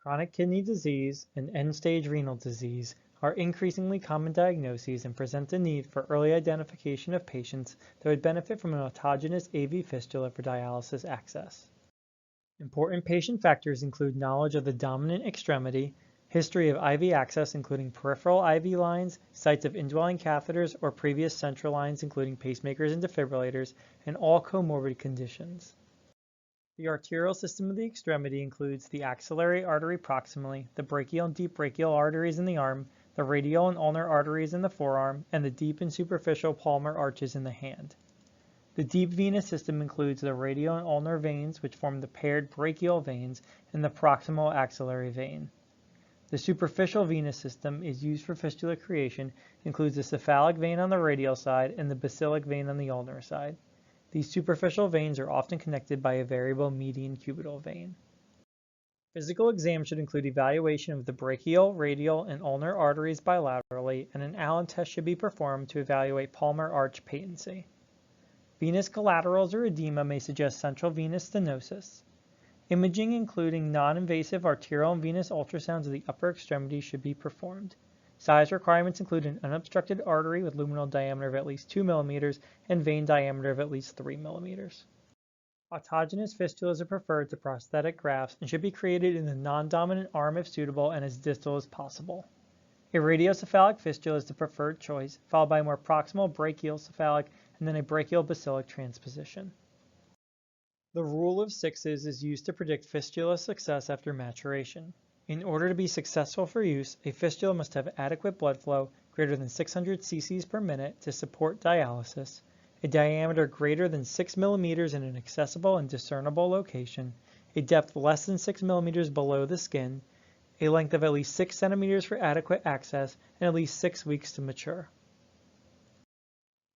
Chronic kidney disease and end-stage renal disease are increasingly common diagnoses and present a need for early identification of patients that would benefit from an autogenous AV fistula for dialysis access. Important patient factors include knowledge of the dominant extremity, history of IV access including peripheral IV lines, sites of indwelling catheters, or previous central lines including pacemakers and defibrillators, and all comorbid conditions. The arterial system of the extremity includes the axillary artery proximally, the brachial and deep brachial arteries in the arm, the radial and ulnar arteries in the forearm, and the deep and superficial palmar arches in the hand. The deep venous system includes the radial and ulnar veins, which form the paired brachial veins, and the proximal axillary vein. The superficial venous system is used for fistula creation, includes the cephalic vein on the radial side and the basilic vein on the ulnar side. These superficial veins are often connected by a variable median cubital vein. Physical exam should include evaluation of the brachial, radial, and ulnar arteries bilaterally, and an Allen test should be performed to evaluate palmar arch patency. Venous collaterals or edema may suggest central venous stenosis. Imaging, including non-invasive arterial and venous ultrasounds of the upper extremity, should be performed. Size requirements include an unobstructed artery with luminal diameter of at least 2 mm and vein diameter of at least 3 mm. Autogenous fistulas are preferred to prosthetic grafts and should be created in the non-dominant arm if suitable and as distal as possible. A radiocephalic fistula is the preferred choice, followed by a more proximal brachial cephalic and then a brachial basilic transposition. The rule of sixes is used to predict fistula success after maturation. In order to be successful for use, a fistula must have adequate blood flow greater than 600 cc's per minute to support dialysis, a diameter greater than 6 mm in an accessible and discernible location, a depth less than 6 mm below the skin, a length of at least 6 cm for adequate access, and at least 6 weeks to mature.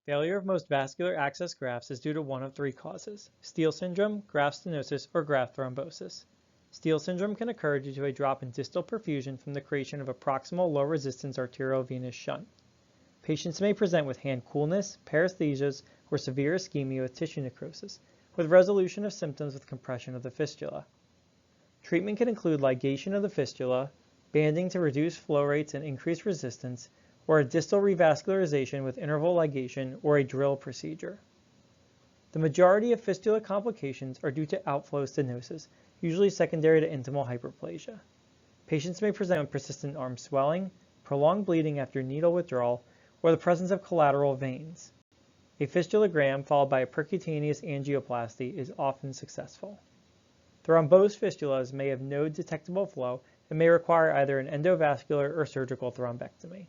Failure of most vascular access grafts is due to one of three causes: Steele syndrome, graft stenosis, or graft thrombosis. Steele syndrome can occur due to a drop in distal perfusion from the creation of a proximal low-resistance arteriovenous shunt. Patients may present with hand coolness, paresthesias, or severe ischemia with tissue necrosis, with resolution of symptoms with compression of the fistula. Treatment can include ligation of the fistula, banding to reduce flow rates and increase resistance, or a distal revascularization with interval ligation or a drill procedure. The majority of fistula complications are due to outflow stenosis, usually secondary to intimal hyperplasia. Patients may present with persistent arm swelling, prolonged bleeding after needle withdrawal, or the presence of collateral veins. A fistulogram followed by a percutaneous angioplasty is often successful. Thrombosed fistulas may have no detectable flow and may require either an endovascular or surgical thrombectomy.